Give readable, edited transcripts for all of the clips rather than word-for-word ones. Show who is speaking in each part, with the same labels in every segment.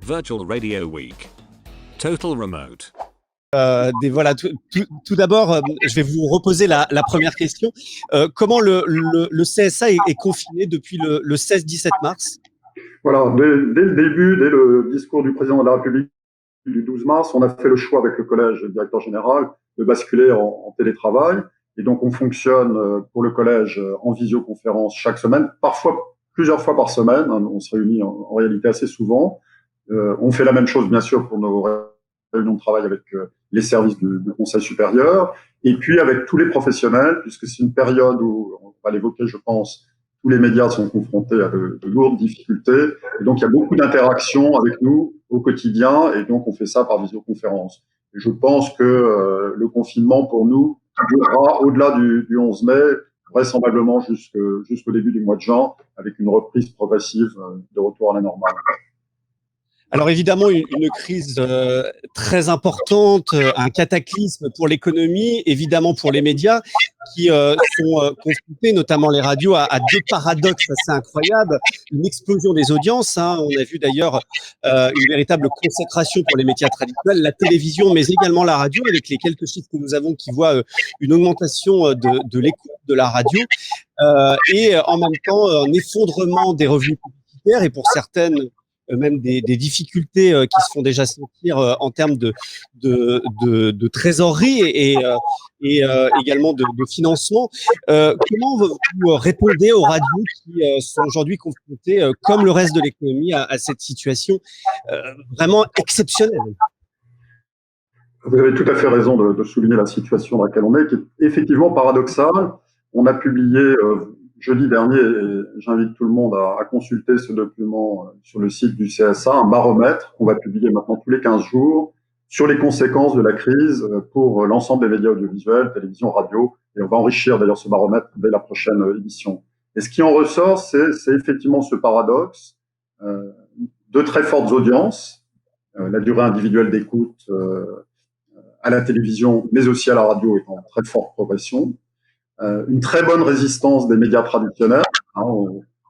Speaker 1: Virtual Radio Week. Total Remote.
Speaker 2: Voilà, tout d'abord, je vais vous reposer la première question. Comment le CSA est confiné depuis le 16-17 mars?
Speaker 3: Voilà, dès le début, dès le discours du président de la République du 12 mars, on a fait le choix avec le collège et le directeur général de basculer en télétravail. Et donc, on fonctionne pour le collège en visioconférence chaque semaine, parfois plusieurs fois par semaine. On se réunit en réalité assez souvent. On fait la même chose, bien sûr, pour nos réunions de travail avec les services du Conseil supérieur, et puis avec tous les professionnels, puisque c'est une période où, on va l'évoquer, je pense, tous les médias sont confrontés à de lourdes difficultés, et donc il y a beaucoup d'interactions avec nous au quotidien, et donc on fait ça par visioconférence. Et je pense que le confinement, pour nous, durera au-delà du 11 mai, vraisemblablement jusqu'au début du mois de juin, avec une reprise progressive de retour à la normale.
Speaker 2: Alors évidemment, une crise très importante, un cataclysme pour l'économie, évidemment pour les médias qui sont confrontés, notamment les radios, à deux paradoxes assez incroyables. Une explosion des audiences, hein. On a vu d'ailleurs une véritable consécration pour les médias traditionnels, la télévision, mais également la radio, avec les quelques chiffres que nous avons qui voient une augmentation de l'écoute de la radio, et en même temps un effondrement des revenus publicitaires et pour certaines même des difficultés qui se font déjà sentir en termes de trésorerie et également de financement. Comment vous répondez aux radios qui sont aujourd'hui confrontées, comme le reste de l'économie, à cette situation vraiment exceptionnelle?
Speaker 3: Vous avez tout à fait raison de souligner la situation dans laquelle on est, qui est effectivement paradoxale. On a publié jeudi dernier, et j'invite tout le monde à consulter ce document sur le site du CSA, un baromètre qu'on va publier maintenant tous les 15 jours sur les conséquences de la crise pour l'ensemble des médias audiovisuels, télévision, radio, et on va enrichir d'ailleurs ce baromètre dès la prochaine édition. Et ce qui en ressort, c'est effectivement ce paradoxe de très fortes audiences, la durée individuelle d'écoute à la télévision, mais aussi à la radio, est en très forte progression. Une très bonne résistance des médias traditionnels. Hein,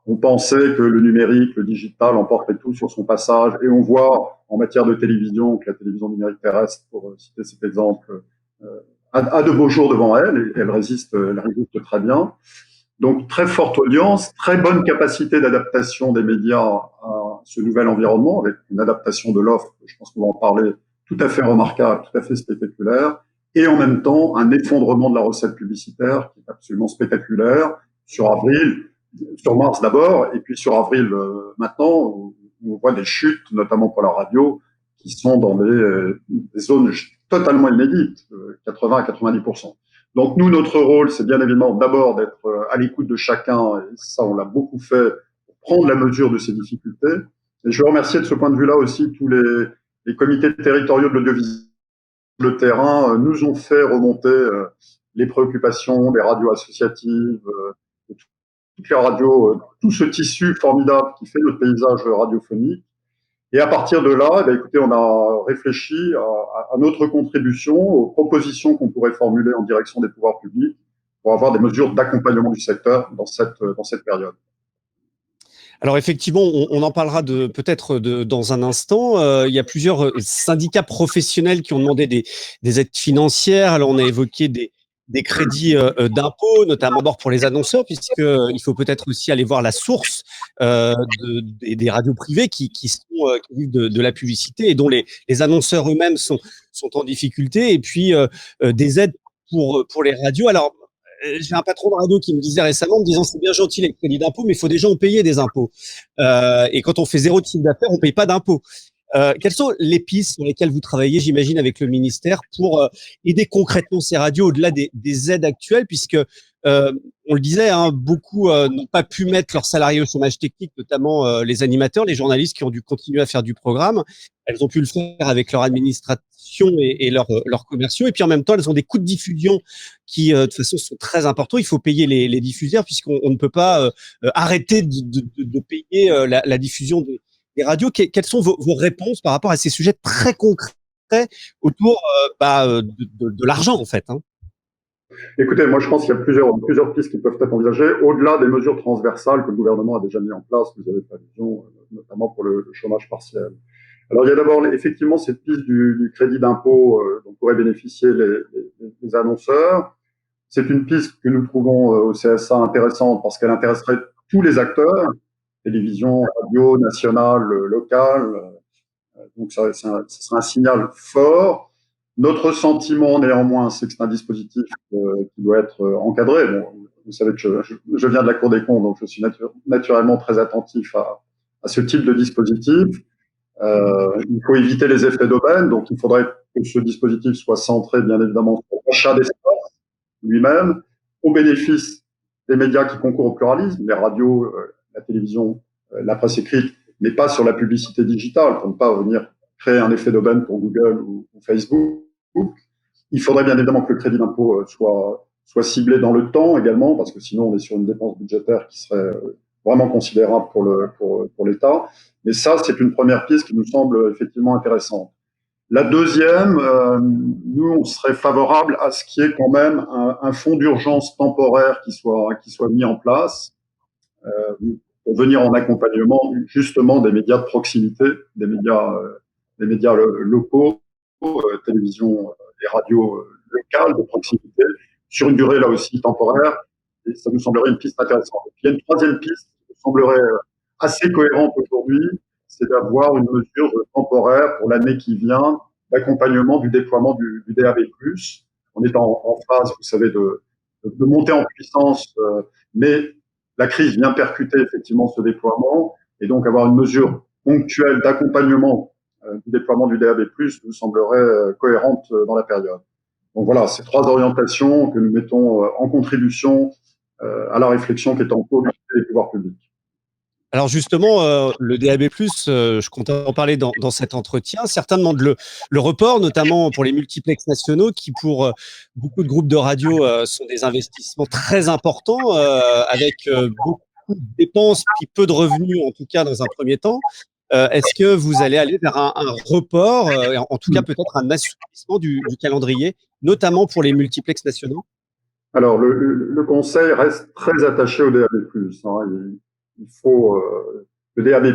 Speaker 3: on pensait que le numérique, le digital emportait tout sur son passage, et on voit en matière de télévision que la télévision numérique terrestre, pour citer cet exemple, a de beaux jours devant elle, et elle résiste très bien. Donc très forte audience, très bonne capacité d'adaptation des médias à ce nouvel environnement, avec une adaptation de l'offre, je pense qu'on va en parler, tout à fait remarquable, tout à fait spectaculaire, et en même temps un effondrement de la recette publicitaire qui est absolument spectaculaire sur avril, sur mars d'abord, et puis sur avril maintenant, où on voit des chutes, notamment pour la radio, qui sont dans des zones totalement inédites, 80 à 90%. Donc nous, notre rôle, c'est bien évidemment d'abord d'être à l'écoute de chacun, et ça on l'a beaucoup fait, pour prendre la mesure de ces difficultés. Et je veux remercier de ce point de vue-là aussi tous les comités territoriaux de l'audiovisuel. Le terrain nous ont fait remonter les préoccupations des radios associatives, toutes les radios, tout ce tissu formidable qui fait notre paysage radiophonique. Et à partir de là, eh bien, écoutez, on a réfléchi à notre contribution, aux propositions qu'on pourrait formuler en direction des pouvoirs publics pour avoir des mesures d'accompagnement du secteur dans cette période.
Speaker 2: Alors effectivement, on en parlera peut-être dans un instant. Il y a plusieurs syndicats professionnels qui ont demandé des aides financières. Alors on a évoqué des crédits d'impôt, notamment d'abord pour les annonceurs, puisqu'il faut peut-être aussi aller voir la source des radios privées qui vivent de la publicité et dont les annonceurs eux-mêmes sont en difficulté. Et puis des aides pour les radios. Alors j'ai un patron de radio qui me disait récemment, me disant c'est bien gentil les crédits d'impôt, mais il faut déjà en payer des impôts. Et quand on fait zéro de chiffre d'affaires, on paye pas d'impôts. Quelles sont les pistes sur lesquelles vous travaillez, j'imagine, avec le ministère pour aider concrètement ces radios au-delà des aides actuelles, puisque on le disait, hein, beaucoup n'ont pas pu mettre leurs salariés au chômage technique, notamment les animateurs, les journalistes qui ont dû continuer à faire du programme. Elles ont pu le faire avec leur administration et leurs commerciaux. Et puis en même temps, elles ont des coûts de diffusion qui, de toute façon, sont très importants. Il faut payer les diffuseurs puisqu'on ne peut pas arrêter de payer la diffusion des radios. Quelles sont vos réponses par rapport à ces sujets très concrets autour de l'argent, en fait, hein?
Speaker 3: Écoutez, moi je pense qu'il y a plusieurs pistes qui peuvent être envisagées, au-delà des mesures transversales que le gouvernement a déjà mis en place, vous avez prévision, notamment pour le chômage partiel. Alors, il y a d'abord effectivement cette piste du crédit d'impôt dont pourraient bénéficier les annonceurs. C'est une piste que nous trouvons au CSA intéressante parce qu'elle intéresserait tous les acteurs, télévision, radio, nationale, locale. Donc, ça serait un signal fort. Notre sentiment, néanmoins, c'est que c'est un dispositif qui doit être encadré. Bon, vous savez que je viens de la Cour des comptes, donc je suis naturellement très attentif à ce type de dispositif. Il faut éviter les effets d'aubaine, donc il faudrait que ce dispositif soit centré, bien évidemment, sur l'achat d'espace lui-même, au bénéfice des médias qui concourent au pluralisme, les radios, la télévision, la presse écrite, mais pas sur la publicité digitale, pour ne pas venir créer un effet d'aubaine pour Google ou Facebook. Il faudrait bien évidemment que le crédit d'impôt soit ciblé dans le temps également, parce que sinon on est sur une dépense budgétaire qui serait vraiment considérable pour l'État. Mais ça, c'est une première piste qui nous semble effectivement intéressante. La deuxième, nous, on serait favorable à ce qu'il y ait quand même un fonds d'urgence temporaire qui soit mis en place pour venir en accompagnement justement des médias de proximité, des médias locaux, télévision et radios locales de proximité, sur une durée là aussi temporaire. Et ça nous semblerait une piste intéressante. Et puis, il y a une troisième piste qui nous semblerait assez cohérente aujourd'hui, c'est d'avoir une mesure temporaire pour l'année qui vient d'accompagnement du déploiement du DAB+. On est en phase, vous savez, de montée en puissance, mais la crise vient percuter effectivement ce déploiement, et donc avoir une mesure ponctuelle d'accompagnement du déploiement du DAB+, nous semblerait cohérente dans la période. Donc voilà, ces trois orientations que nous mettons en contribution à la réflexion qui est en cours des pouvoirs publics.
Speaker 2: Alors justement, le DAB+, je comptais en parler dans cet entretien. Certains demandent le report, notamment pour les multiplex nationaux, qui pour beaucoup de groupes de radio sont des investissements très importants, avec beaucoup de dépenses puis peu de revenus, en tout cas dans un premier temps. Est-ce que vous allez aller vers un report, en tout cas peut-être un assouplissement du calendrier, notamment pour les multiplex nationaux?
Speaker 3: Alors, le Conseil reste très attaché au DAB+. Il faut le DAB+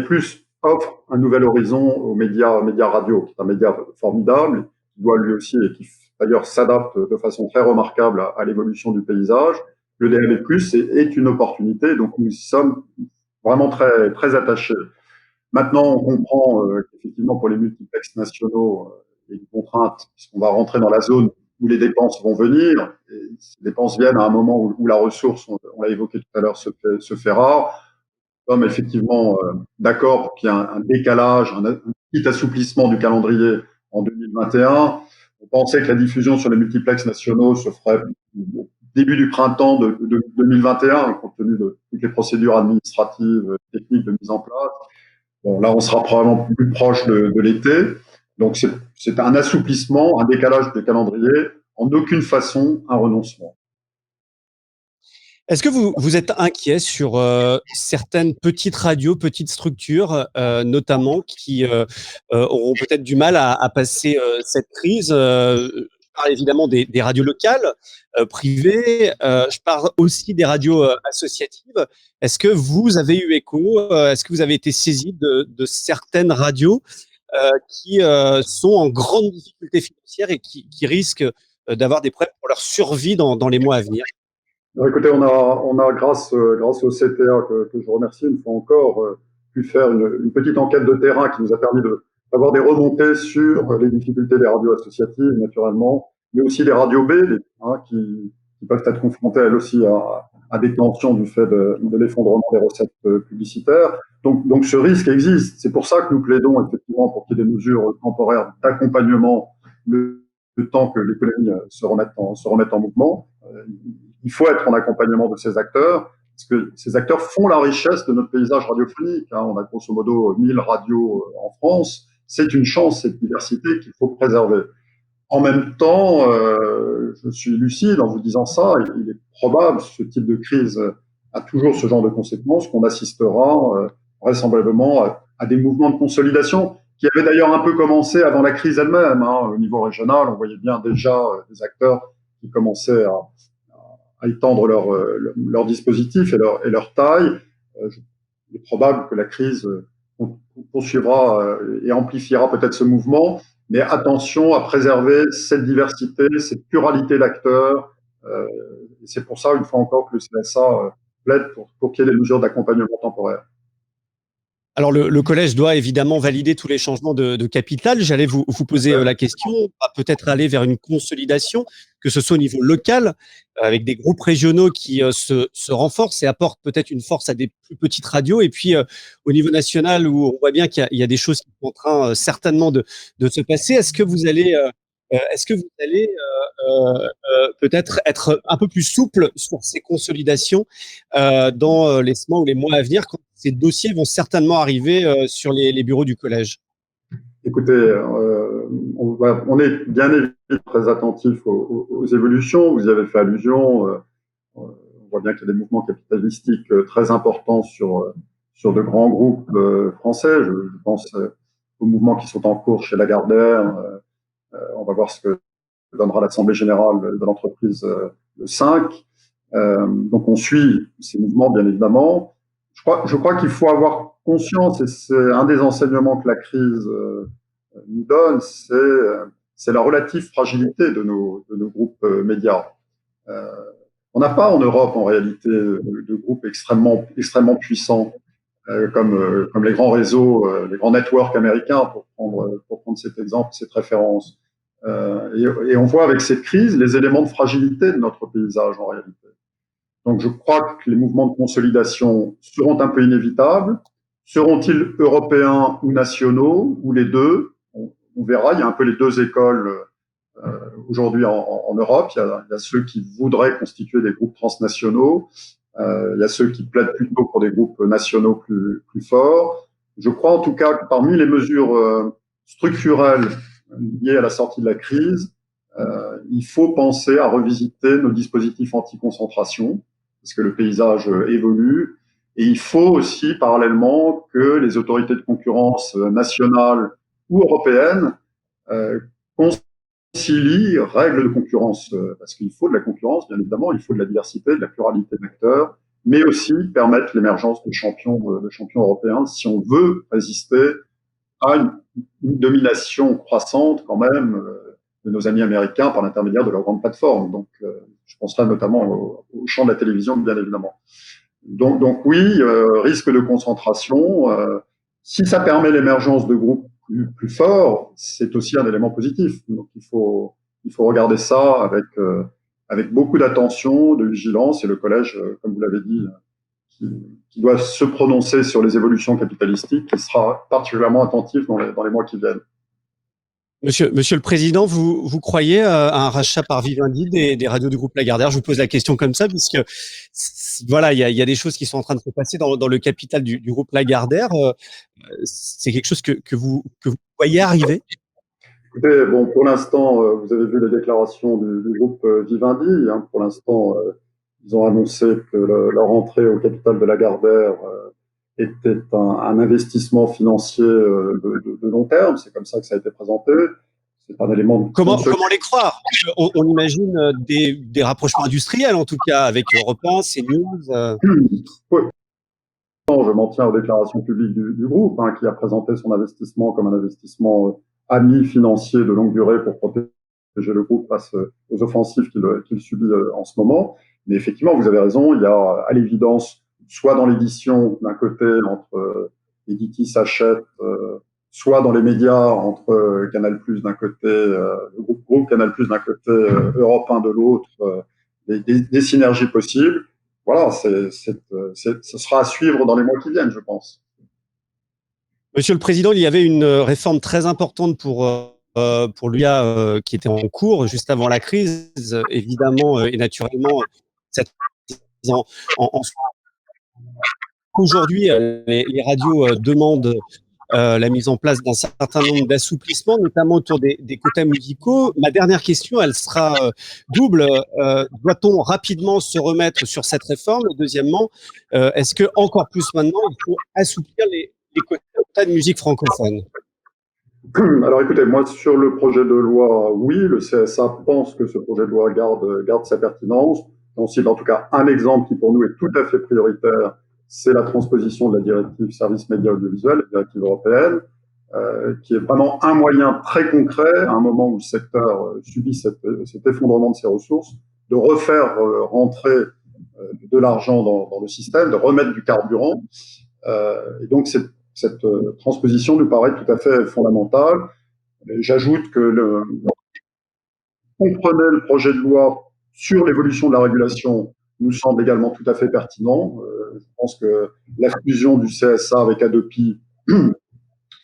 Speaker 3: offre un nouvel horizon aux médias radio, qui est un média formidable, qui doit lui aussi et qui d'ailleurs s'adapte de façon très remarquable à l'évolution du paysage. Le DAB+ est une opportunité, donc nous y sommes vraiment très très attachés. Maintenant, on comprend qu'effectivement pour les multiplex nationaux, il y a une contrainte puisqu'on va rentrer dans la zone où les dépenses vont venir. Et ces dépenses viennent à un moment où la ressource, on l'a évoqué tout à l'heure, se fait rare. Nous sommes effectivement d'accord pour qu'il y ait un décalage, un petit assouplissement du calendrier en 2021. On pensait que la diffusion sur les multiplex nationaux se ferait au début du printemps de 2021, compte tenu de toutes les procédures administratives, techniques de mise en place. Bon, là, on sera probablement plus proche de l'été. Donc, c'est un assouplissement, un décalage de calendrier, en aucune façon un renoncement.
Speaker 2: Est-ce que vous êtes inquiet sur certaines petites radios, petites structures, notamment, qui auront peut-être du mal à passer cette crise? Je parle évidemment des radios locales, privées. Je parle aussi des radios associatives. Est-ce que vous avez eu écho? Est-ce que vous avez été saisi de certaines radios qui sont en grande difficulté financière et qui risquent d'avoir des problèmes pour leur survie dans les mois à venir?
Speaker 3: Alors, écoutez, on a grâce au CTA que je remercie une fois encore, pu faire une petite enquête de terrain qui nous a permis d'avoir des remontées sur les difficultés des radios associatives, naturellement, mais aussi des radios B, qui peuvent être confrontées elles aussi à des tensions du fait de l'effondrement des recettes publicitaires. Donc ce risque existe. C'est pour ça que nous plaidons effectivement pour qu'il y ait des mesures temporaires d'accompagnement le temps que l'économie se remette en mouvement. Il faut être en accompagnement de ces acteurs, parce que ces acteurs font la richesse de notre paysage radiophonique. On a grosso modo 1000 radios en France. C'est une chance, cette diversité qu'il faut préserver. En même temps, je suis lucide en vous disant ça, il est probable, ce type de crise a toujours ce genre de conséquences, qu'on assistera vraisemblablement à des mouvements de consolidation qui avaient d'ailleurs un peu commencé avant la crise elle-même. Au niveau régional, on voyait bien déjà des acteurs qui commençaient à étendre leur dispositif et leur taille. Il est probable que la crise poursuivra et amplifiera peut-être ce mouvement. Mais attention à préserver cette diversité, cette pluralité d'acteurs. C'est pour ça, une fois encore, que le CSA plaide pour qu'il y ait des mesures d'accompagnement temporaire.
Speaker 2: Alors, le collège doit évidemment valider tous les changements de capital. J'allais vous poser la question. On va peut-être aller vers une consolidation, que ce soit au niveau local, avec des groupes régionaux qui se renforcent et apportent peut-être une force à des plus petites radios. Et puis, au niveau national, où on voit bien qu'il y a des choses qui sont en train certainement de se passer. Est-ce que vous allez peut-être être un peu plus souple sur ces consolidations dans les semaines ou les mois à venir, quand ces dossiers vont certainement arriver sur les bureaux du collège?
Speaker 3: Écoutez, on est bien évidemment très attentif aux évolutions. Vous y avez fait allusion. On voit bien qu'il y a des mouvements capitalistiques très importants sur de grands groupes français. Je pense aux mouvements qui sont en cours chez Lagardère. On va voir ce que donnera l'Assemblée générale de l'entreprise le 5. Donc on suit ces mouvements, bien évidemment. Je crois qu'il faut avoir conscience, et c'est un des enseignements que la crise nous donne, c'est la relative fragilité de nos groupes médias. On n'a pas en Europe, en réalité, de groupes extrêmement puissants comme les grands réseaux, les grands networks américains, pour prendre cet exemple, cette référence. Et on voit avec cette crise les éléments de fragilité de notre paysage, en réalité. Donc, je crois que les mouvements de consolidation seront un peu inévitables. Seront-ils européens ou nationaux, ou les deux? On verra. Il y a un peu les deux écoles aujourd'hui en Europe. Il y a ceux qui voudraient constituer des groupes transnationaux. Il y a ceux qui plaident plutôt pour des groupes nationaux plus forts. Je crois en tout cas que parmi les mesures structurelles liées à la sortie de la crise, il faut penser à revisiter nos dispositifs anti-concentration, parce que le paysage évolue. Et il faut aussi, parallèlement, que les autorités de concurrence nationales ou européennes concilient règles de concurrence, parce qu'il faut de la concurrence, bien évidemment, il faut de la diversité, de la pluralité d'acteurs, mais aussi permettre l'émergence de champions européens si on veut résister à une domination croissante, quand même, de nos amis américains par l'intermédiaire de leurs grandes plateformes. Donc, je pense là notamment au champ de la télévision, bien évidemment. Donc oui, risque de concentration. Si ça permet l'émergence de groupes plus forts, c'est aussi un élément positif. Donc il faut regarder ça avec beaucoup d'attention, de vigilance. Et le collège, comme vous l'avez dit, qui doit se prononcer sur les évolutions capitalistiques, qui sera particulièrement attentif dans les mois qui viennent.
Speaker 2: Monsieur le Président, vous croyez à un rachat par Vivendi des radios du groupe Lagardère? Je vous pose la question comme ça, puisque voilà, il y a des choses qui sont en train de se passer dans le capital du groupe Lagardère. C'est quelque chose que vous voyez arriver?
Speaker 3: Écoutez, bon, pour l'instant, vous avez vu les déclarations du groupe Vivendi. Hein. Pour l'instant, ils ont annoncé que leur entrée au capital de Lagardère était un investissement financier de long terme. C'est comme ça que ça a été présenté. C'est un élément.
Speaker 2: Comment les croire? On imagine des rapprochements industriels, en tout cas, avec Europe 1, CNews.
Speaker 3: Oui. Je m'en tiens aux déclarations publiques du groupe, hein, qui a présenté son investissement comme un investissement ami financier de longue durée pour protéger le groupe face aux offensives qu'il subit en ce moment. Mais effectivement, vous avez raison, il y a à l'évidence, soit dans l'édition d'un côté entre Editis achète, soit dans les médias entre Canal+ d'un côté, le groupe Canal+ d'un côté, Europe 1 de l'autre, des synergies possibles. Voilà, ce sera à suivre dans les mois qui viennent, je pense.
Speaker 2: Monsieur le Président, il y avait une réforme très importante pour l'UA qui était en cours juste avant la crise, évidemment et naturellement. Aujourd'hui, les radios demandent la mise en place d'un certain nombre d'assouplissements, notamment autour des quotas musicaux. Ma dernière question, elle sera double. Doit-on rapidement se remettre sur cette réforme? Et deuxièmement, est-ce que encore plus maintenant, il faut assouplir les quotas de musique francophone?
Speaker 3: Alors écoutez, moi sur le projet de loi, oui, le CSA pense que ce projet de loi garde sa pertinence. On cite en tout cas un exemple qui pour nous est tout à fait prioritaire, c'est la transposition de la directive services médias audiovisuels, la directive européenne, qui est vraiment un moyen très concret, à un moment où le secteur subit cet effondrement de ses ressources, de refaire rentrer de l'argent dans le système, de remettre du carburant. Et donc, cette transposition nous paraît tout à fait fondamentale. J'ajoute que comprenait le projet de loi sur l'évolution de la régulation nous semble également tout à fait pertinent. Je pense que la fusion du CSA avec Adopi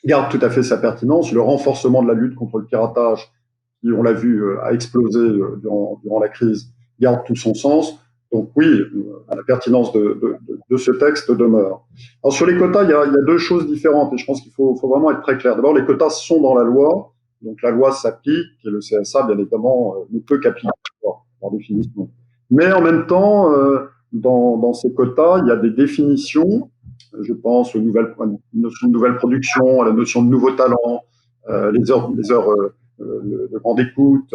Speaker 3: garde tout à fait sa pertinence. Le renforcement de la lutte contre le piratage, qui, on l'a vu, a explosé durant la crise, garde tout son sens. Donc oui, la pertinence de ce texte demeure. Alors sur les quotas, il y a deux choses différentes et je pense qu'il faut vraiment être très clair. D'abord, les quotas sont dans la loi, donc la loi s'applique et le CSA, bien évidemment, ne peut qu'appliquer par définition. Mais en même temps, dans ces quotas, il y a des définitions. Je pense aux notions de nouvelle production, à la notion de nouveaux talents, les heures de grande écoute,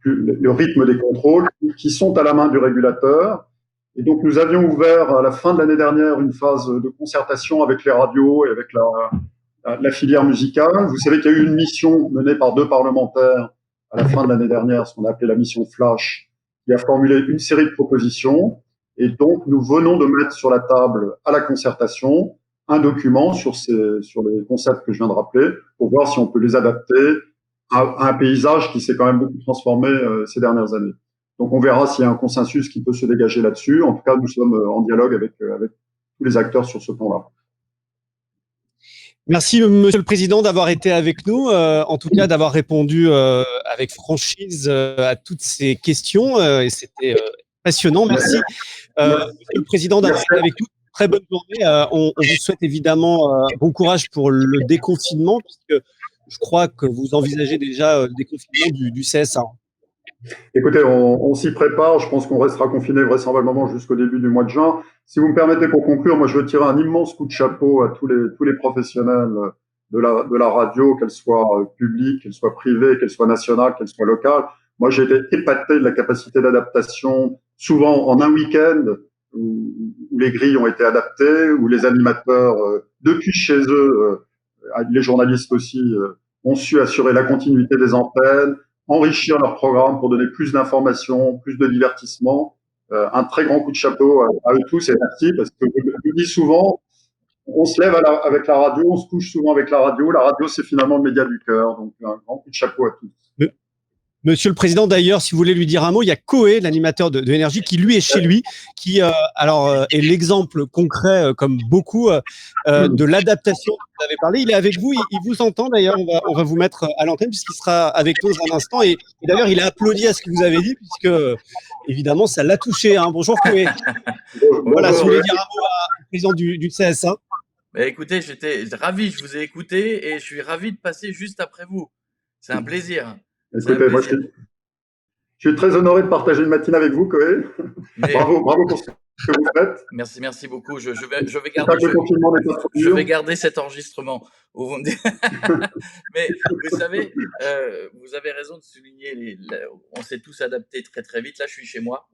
Speaker 3: le rythme des contrôles, qui sont à la main du régulateur. Et donc, nous avions ouvert à la fin de l'année dernière une phase de concertation avec les radios et avec la filière musicale. Vous savez qu'il y a eu une mission menée par 2 parlementaires à la fin de l'année dernière, ce qu'on a appelé la mission Flash, qui a formulé une série de propositions. Et donc, nous venons de mettre sur la table à la concertation un document sur les concepts que je viens de rappeler pour voir si on peut les adapter à un paysage qui s'est quand même beaucoup transformé ces dernières années. Donc, on verra s'il y a un consensus qui peut se dégager là-dessus. En tout cas, nous sommes en dialogue avec tous les acteurs sur ce plan-là.
Speaker 2: Merci, Monsieur le Président, d'avoir été avec nous, en tout cas d'avoir répondu avec franchise à toutes ces questions. Et c'était passionnant. Merci, Monsieur le Président, d'avoir été avec nous. Très bonne journée. On vous souhaite évidemment bon courage pour le déconfinement, puisque je crois que vous envisagez déjà le déconfinement du CSA.
Speaker 3: Écoutez, on s'y prépare. Je pense qu'on restera confiné vraisemblablement jusqu'au début du mois de juin. Si vous me permettez, pour conclure, moi je veux tirer un immense coup de chapeau à tous les professionnels de la radio, qu'elle soit publique, qu'elle soit privée, qu'elle soit nationale, qu'elle soit locale. Moi, j'ai été épaté de la capacité d'adaptation, souvent en un week-end, où les grilles ont été adaptées, où les animateurs, depuis chez eux, les journalistes aussi, ont su assurer la continuité des antennes, enrichir leur programme pour donner plus d'informations, plus de divertissement. Un très grand coup de chapeau à eux tous et merci, parce que je dis souvent, on se lève avec la radio, on se couche souvent avec la radio. La radio, c'est finalement le média du cœur. Donc, un grand coup de chapeau à tous.
Speaker 2: Monsieur le Président, d'ailleurs, si vous voulez lui dire un mot, il y a Koé, l'animateur de Énergie, qui lui est chez lui, qui est l'exemple concret, comme beaucoup, de l'adaptation dont vous avez parlé. Il est avec vous, il vous entend d'ailleurs. On va vous mettre à l'antenne puisqu'il sera avec nous dans un instant. Et d'ailleurs, il a applaudi à ce que vous avez dit puisque évidemment, ça l'a touché. Hein. Bonjour Koé. Voilà, si vous voulez dire un mot au président du CSA.
Speaker 4: Écoutez, j'étais ravi, je vous ai écouté et je suis ravi de passer juste après vous. C'est un plaisir.
Speaker 3: Écoutez, moi, je suis très honoré de partager une matinée avec vous, Koé. Bravo pour ce que vous faites.
Speaker 4: Merci beaucoup. Je vais garder cet enregistrement. Mais vous savez, vous avez raison de souligner, on s'est tous adaptés très très vite. Là, je suis chez moi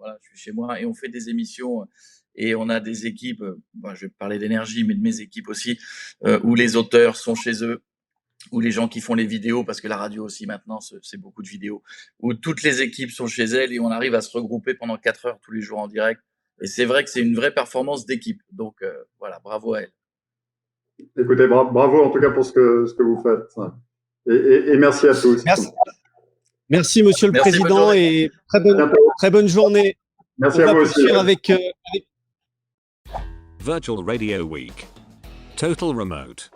Speaker 4: et on fait des émissions et on a des équipes, je vais parler d'énergie, mais de mes équipes aussi, où les auteurs sont chez eux, ou les gens qui font les vidéos, parce que la radio aussi maintenant, c'est beaucoup de vidéos, où toutes les équipes sont chez elles et on arrive à se regrouper pendant 4 heures tous les jours en direct. Et c'est vrai que c'est une vraie performance d'équipe. Donc voilà, bravo à elle.
Speaker 3: Écoutez, bravo en tout cas pour ce que vous faites. Et merci à tous.
Speaker 2: Merci Monsieur le Président, et très bonne journée.
Speaker 3: Merci à vous aussi.
Speaker 1: Virtual Radio Week. Total Remote.